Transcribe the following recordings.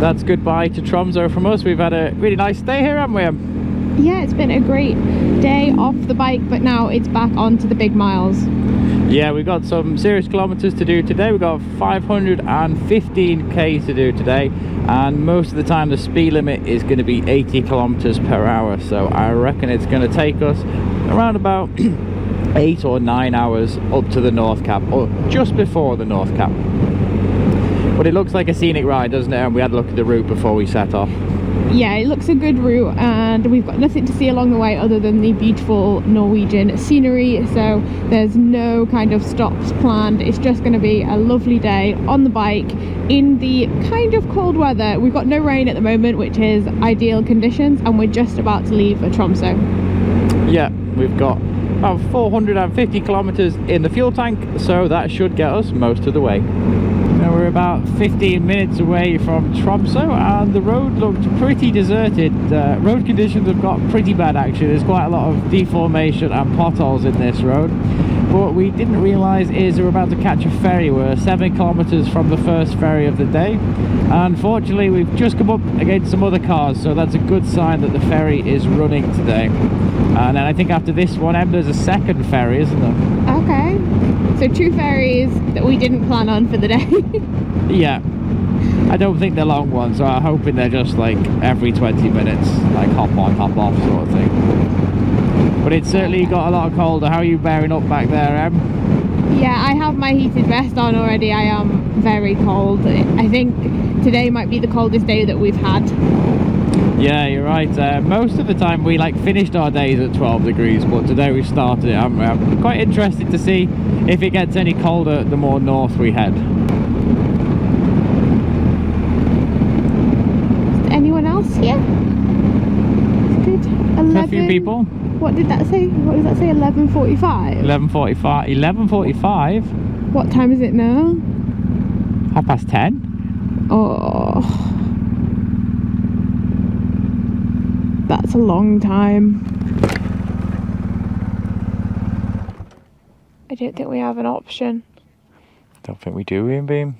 That's goodbye to Tromso from us. We've had a really nice day here, haven't we, Em? Yeah, it's been a great day off the bike, but now it's back onto the big miles. Yeah, we've got some serious kilometers to do today. We've got 515k to do today, and most of the time the speed limit is going to be 80 kilometers per hour. So I reckon it's going to take us around about 8 or 9 hours up to the Nordkapp, or just before the Nordkapp. But it looks like a scenic ride, doesn't it? And we had a look at the route before we set off. Yeah, it looks a good route, and we've got nothing to see along the way other than the beautiful Norwegian scenery, so there's no kind of stops planned. It's just going to be a lovely day on the bike in the kind of cold weather. We've got no rain at the moment, which is ideal conditions, and we're just about to leave for Tromso. Yeah, we've got about 450 kilometers in the fuel tank, so that should get us most of the way. Now we're about 15 minutes away from Tromso, and the road looked pretty deserted. Road conditions have got pretty bad actually. There's quite a lot of deformation and potholes in this road. What we didn't realise is we're about to catch a ferry. We're 7 kilometers from the first ferry of the day. Unfortunately, we've just come up against some other cars, so that's a good sign that the ferry is running today. And then I think after this one, there's a second ferry, isn't there? Okay, so 2 ferries that we didn't plan on for the day. Yeah, I don't think they're long ones, so I'm hoping they're just like every 20 minutes, like hop on, hop off sort of thing. But it's certainly got a lot colder. How are you bearing up back there, Em? Yeah, I have my heated vest on already. I am very cold. I think today might be the coldest day that we've had. Yeah, you're right. Most of the time we like finished our days at 12 degrees, but today we started it. I'm quite interested to see if it gets any colder the more north we head. Is anyone else here? It's good. 11. A few people. What did that say? What does that say? 11:45. 11:45. 11:45. What time is it now? 10:30. Oh, that's a long time. I don't think we have an option. Don't think we do, Ian Beam.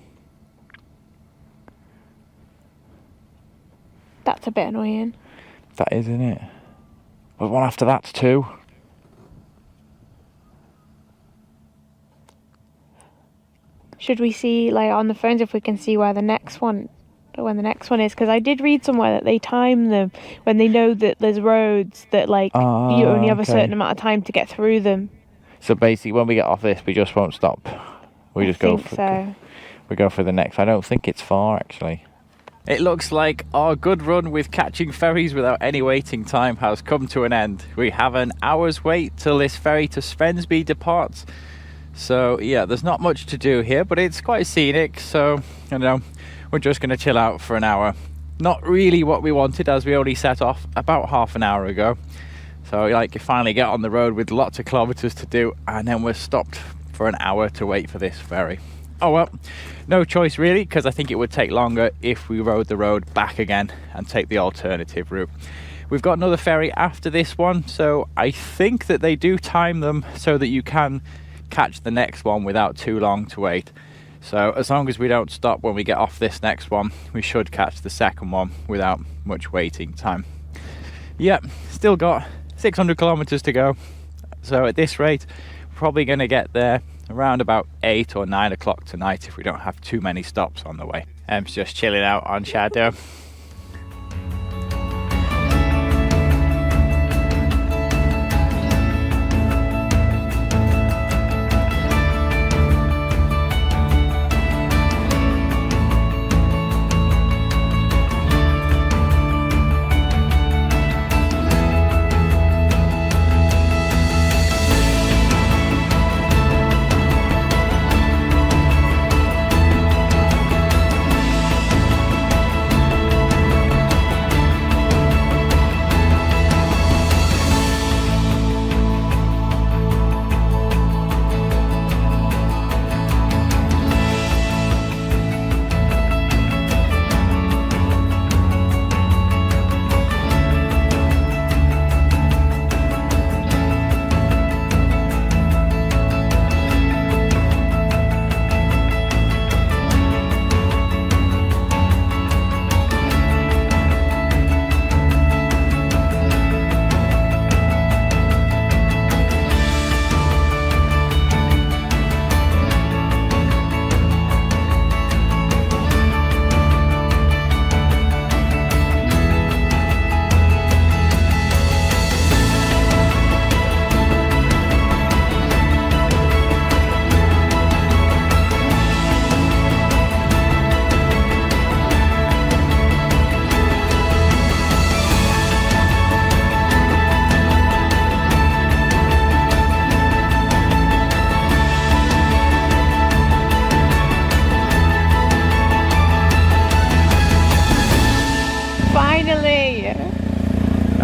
That's a bit annoying. That is, isn't it? But one after that's 2. Should we see, like, on the phones if we can see where the next one is? Because I did read somewhere that they time them when they know that there's roads that, like, you only have a certain amount of time to get through them. So basically, when we get off this, we just won't stop. We just go for the next. I don't think it's far actually. It looks like our good run with catching ferries without any waiting time has come to an end. We have an hour's wait till this ferry to Svensby departs. So yeah, there's not much to do here, but it's quite scenic. So, you know, we're just going to chill out for an hour. Not really what we wanted, as we only set off about half an hour ago. So like, you finally get on the road with lots of kilometers to do, and then we're stopped for an hour to wait for this ferry. Oh well, no choice really, because I think it would take longer if we rode the road back again and take the alternative route. We've got another ferry after this one, so I think that they do time them so that you can catch the next one without too long to wait. So as long as we don't stop when we get off this next one, we should catch the second one without much waiting time. Yep, still got 600 kilometers to go. So at this rate, we're probably going to get there around about 8 or 9 o'clock tonight if we don't have too many stops on the way. Em's just chilling out on Shadow.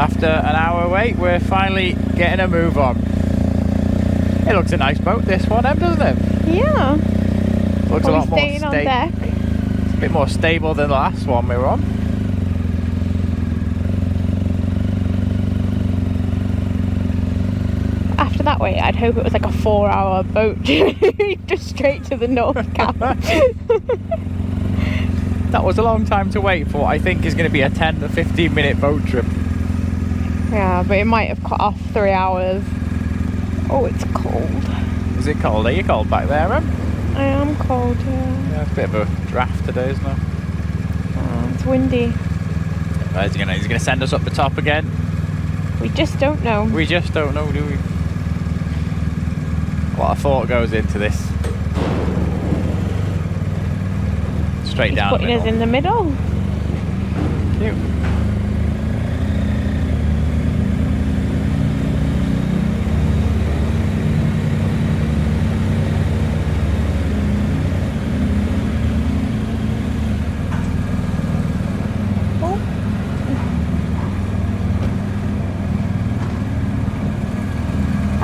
After an hour wait, we're finally getting a move on. It looks a nice boat, this one, Em, doesn't it? Yeah. Looks a lot more staying on deck. It's a bit more stable than the last one we were on. After that wait, I'd hope it was like a 4-hour boat journey just straight to the Nordkapp. That was a long time to wait for what I think is going to be a 10 to 15 minute boat trip. Yeah, but it might have cut off 3 hours. Oh, it's cold. Is it cold? Are you cold back there, Em? I am cold, yeah. Yeah, it's a bit of a draft today, isn't it? Oh, it's windy. He's gonna send us up the top again. We just don't know. We just don't know, do we? A lot of thought goes into this. Straight He's down putting the middle. us in the middle. Cute.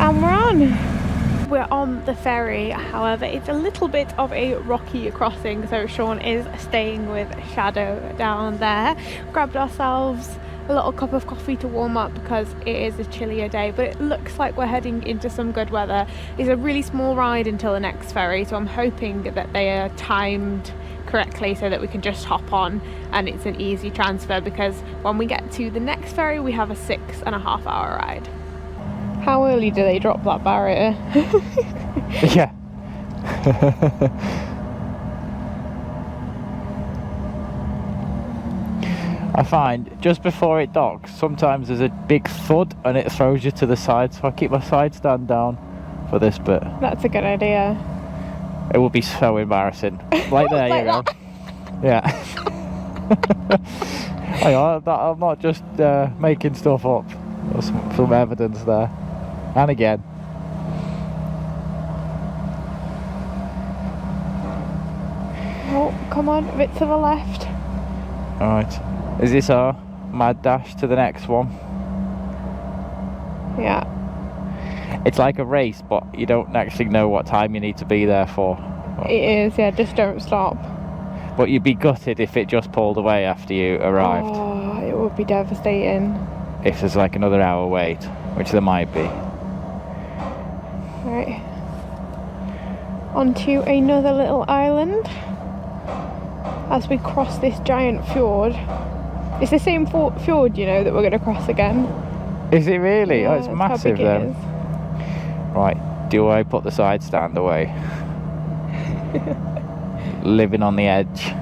And we're on. We're on the ferry, however it's a little bit of a rocky crossing, so Sean is staying with Shadow down there. Grabbed ourselves a little cup of coffee to warm up because it is a chillier day, but it looks like we're heading into some good weather. It's a really small ride until the next ferry, so I'm hoping that they are timed correctly so that we can just hop on and it's an easy transfer, because when we get to the next ferry we have a 6.5 hour ride. How early do they drop that barrier? Yeah. I find just before it docks, sometimes there's a big thud and it throws you to the side, so I keep my side stand down for this bit. That's a good idea. It would be so embarrassing. Like there Like you go. Yeah. Hang on, I'm not just making stuff up. There's some evidence there. And again. Oh, come on, a bit to the left. Alright. Is this our mad dash to the next one? Yeah. It's like a race, but you don't actually know what time you need to be there for. It is, yeah, just don't stop. But you'd be gutted if it just pulled away after you arrived. Oh, it would be devastating. If there's like another hour wait, which there might be. Right. Onto another little island as we cross this giant fjord. It's the same fjord, you know, that we're going to cross again. Is it really? Yeah, oh, it's that's massive how big it then. is. Right, do I put the side stand away? Living on the edge.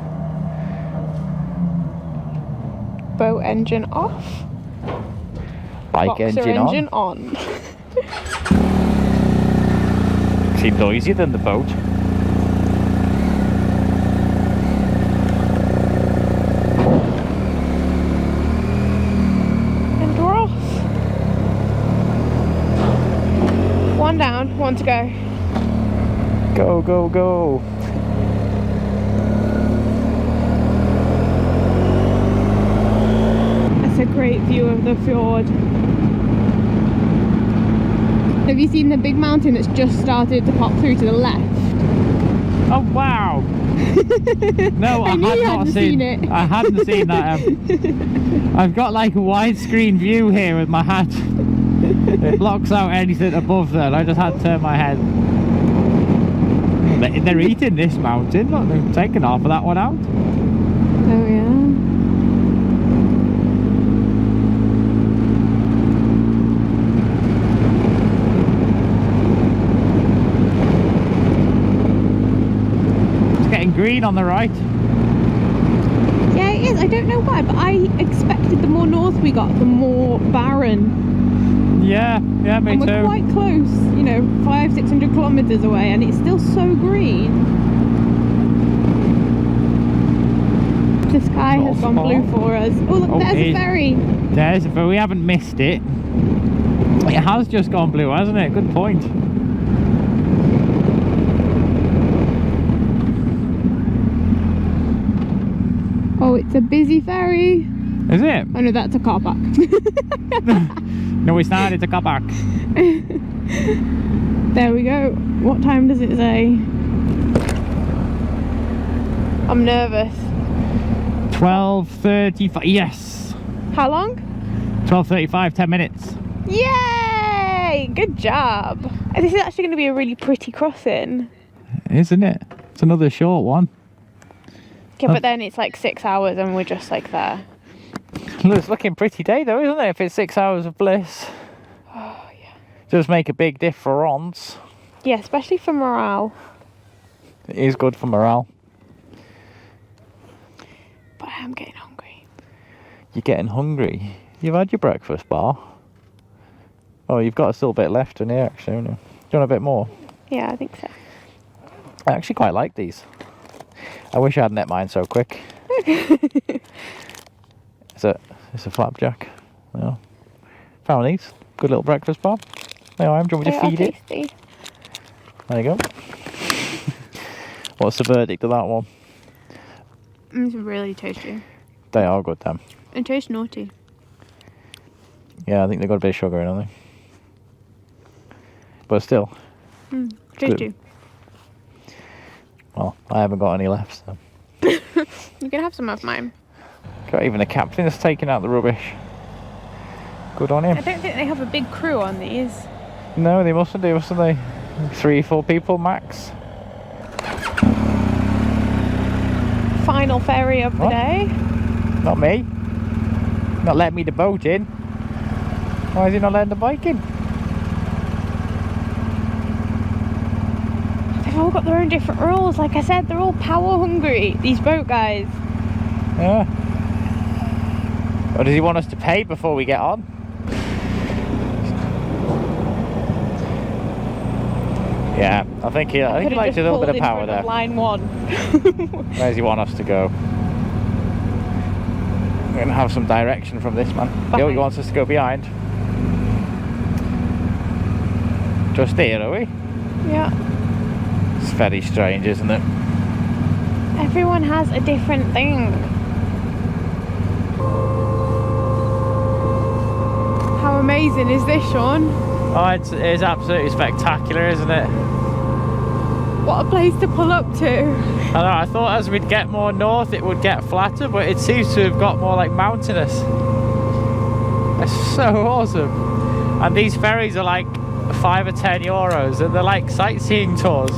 Boat engine off. Bike Boxer engine on. Seems noisier than the boat. And we're off. One down, one to go. Go, go, go. That's a great view of the fjord. Have you seen the big mountain that's just started to pop through to the left? Oh wow! No, I had not seen it. I hadn't seen that. I've got like a widescreen view here with my hat. It blocks out anything above there. I just had to turn my head. They're eating this mountain. Look, they've taken half of that one out. Oh yeah. Green on the right. Yeah, it is. I don't know why, but I expected the more north we got, the more barren. Yeah, me and too. We're quite close, you know, 500-600 kilometers away, and it's still so green. The sky has gone blue for us. Oh look, there's a ferry. There's a ferry. We haven't missed it. It has just gone blue, hasn't it? Good point. Oh, it's a busy ferry. Is it? Oh no, that's a car park. No, it's not. It's a car park. There we go. What time does it say? I'm nervous. 12:35. Yes. How long? 12:35. 10 minutes. Yay! Good job. This is actually going to be a really pretty crossing. Isn't it? It's another short one. Yeah, but then it's like 6 hours and we're just like there. It's looking pretty day though, isn't it? If it's 6 hours of bliss. Oh yeah. Does make a big difference. Yeah, especially for morale. It is good for morale. But I am getting hungry. You're getting hungry? You've had your breakfast bar. Oh, you've got still a bit left in here actually, haven't you? Do you want a bit more? Yeah, I think so. I actually quite like these. I wish I hadn't ate mine so quick. It's a flapjack. Yeah. Found these. Good little breakfast bar. There I am. Do you want me to feed it? There you go. What's the verdict of that one? It's really tasty. They are good then. It tastes naughty. Yeah, I think they've got a bit of sugar in, haven't they? But still. Tasty. Well, I haven't got any left, so. You can have some of mine. Got even the captain that's taking out the rubbish. Good on him. I don't think they have a big crew on these. No, they mustn't do, mustn't they? 3-4 people max. Final ferry of the day. Not me. Not letting me the boat in. Why is he not letting the bike in? They've all got their own different rules. Like I said, they're all power hungry, these boat guys. Yeah. Or does he want us to pay before we get on? Yeah, I think he likes a little bit of power there. Line 1. Where does he want us to go? We're going to have some direction from this man. He wants us to go behind. Just here, are we? Yeah. It's very strange, isn't it? Everyone has a different thing. How amazing is this, Sean? Oh, it's absolutely spectacular, isn't it? What a place to pull up to. I know, I thought as we'd get more north it would get flatter, but it seems to have got more like mountainous. It's so awesome. And these ferries are like 5 or 10 euros and they're like sightseeing tours.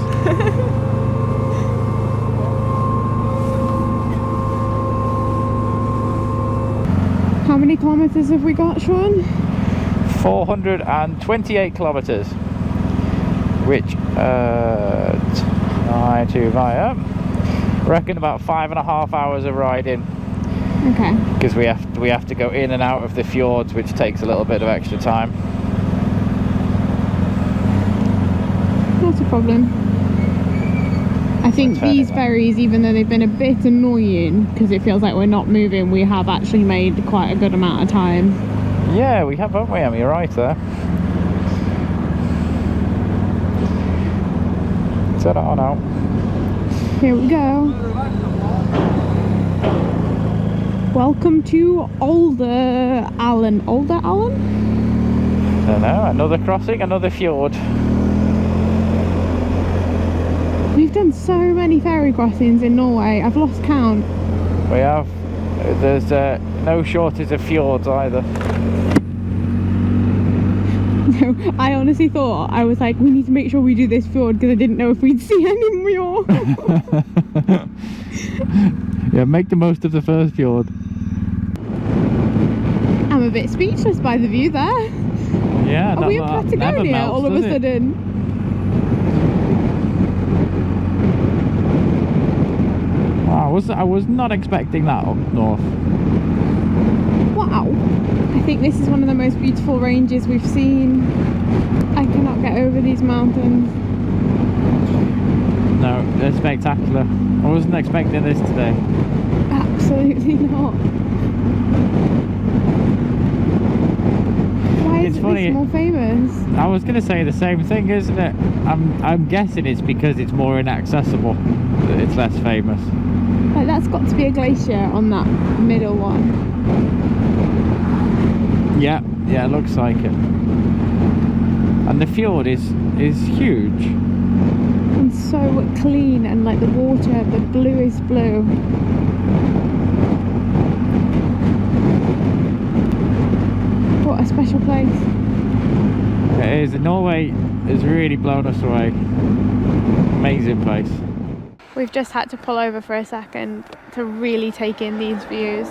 How many kilometres have we got, Sean? 428 kilometres, which reckon about 5.5 hours of riding. Okay. Because we have to go in and out of the fjords, which takes a little bit of extra time. Not a problem. I think these ferries, even though they've been a bit annoying because it feels like we're not moving, we have actually made quite a good amount of time. Yeah, we have, haven't we? I mean, you're right there. Set it on out. Here we go. Welcome to Olderdalen. Olderdalen? I don't know. Another crossing, another fjord. We've done so many ferry crossings in Norway. I've lost count. We have. There's no shortage of fjords either. No, I honestly thought, I was like, we need to make sure we do this fjord because I didn't know if we'd see any more. Yeah, make the most of the first fjord. I'm a bit speechless by the view there. Yeah, are we in Patagonia melts, all of a sudden? Wow, I was not expecting that up north. Wow. I think this is one of the most beautiful ranges we've seen. I cannot get over these mountains. No, they're spectacular. I wasn't expecting this today. Absolutely not. Why is this more famous? I was going to say the same thing, isn't it? I'm guessing it's because it's more inaccessible that it's less famous. Like, that's got to be a glacier on that middle one. Yeah, yeah, it looks like it. And the fjord is huge. And so clean, and like the water, the bluest blue. What a special place. It is. Norway has really blown us away. Amazing place. We've just had to pull over for a second to really take in these views.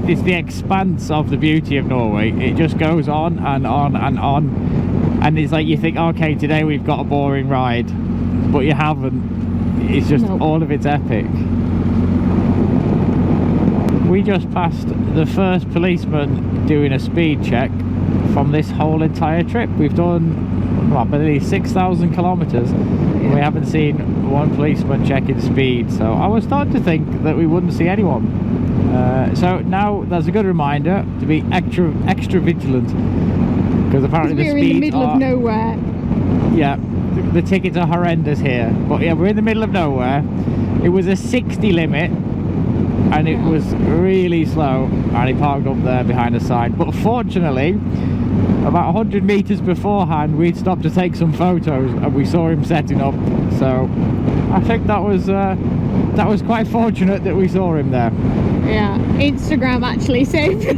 It's the expanse of the beauty of Norway. It just goes on and on and on, and it's like you think, okay, today we've got a boring ride, but you haven't. It's just all of it's epic. We just passed the first policeman doing a speed check from this whole entire trip. We've done, well, I believe 6,000 kilometers. We haven't seen one policeman checking speed, so I was starting to think that we wouldn't see anyone. So now that's a good reminder to be extra vigilant, because apparently the speeds we're in the middle of nowhere. Yeah, the tickets are horrendous here, but yeah, we're in the middle of nowhere. It was a 60 limit, and it was really slow, and he parked up there behind a sign. But fortunately, about 100 meters beforehand, we'd stopped to take some photos, and we saw him setting up. So I think that was quite fortunate that we saw him there. Yeah, Instagram actually saved us.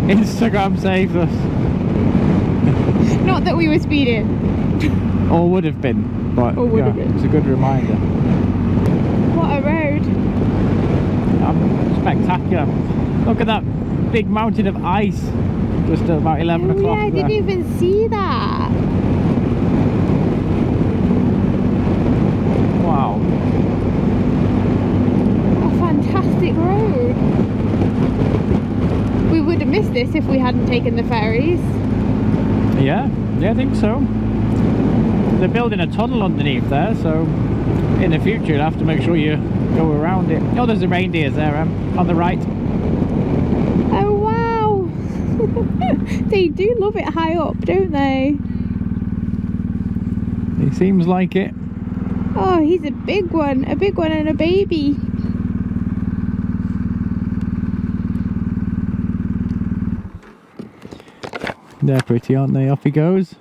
Instagram saved us. Not that we were speeding. Or would have been, but yeah, it's a good reminder. What a road. Spectacular. Look at that big mountain of ice just at about 11 o'clock. Yeah, I didn't even see that. Wow. if we hadn't taken the ferries. Yeah, I think so. They're building a tunnel underneath there, so in the future you'll have to make sure you go around it. Oh, there's the reindeers there, on the right. Oh wow! They do love it high up, don't they? It seems like it. Oh, he's a big one and a baby. They're pretty, aren't they? Off he goes.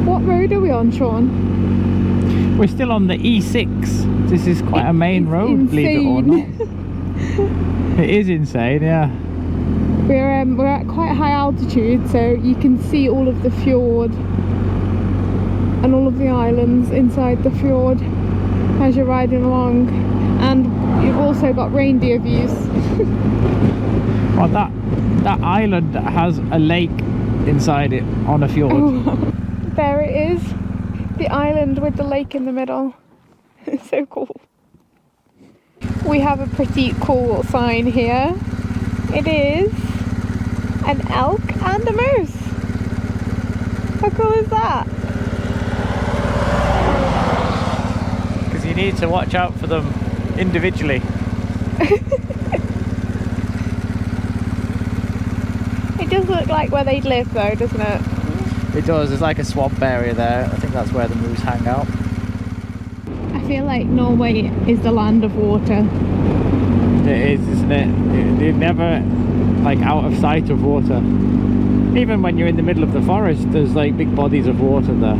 What road are we on, Sean? We're still on the E6. This is quite a main road, insane. believe it or not. It is insane, yeah. We're at quite high altitude, so you can see all of the fjord and all of the islands inside the fjord as you're riding along, and you've also got reindeer views. Well, that island has a lake inside it on a fjord. Oh, there it is, the island with the lake in the middle. It's so cool. We have a pretty cool sign here. It is an elk and a moose. How cool is that? Because you need to watch out for them individually. It does look like where they'd live though, doesn't it? It does. There's like a swamp area there. I think that's where the moose hang out. I feel like Norway is the land of water. It is, isn't it? You're never like out of sight of water. Even when you're in the middle of the forest, there's like big bodies of water there.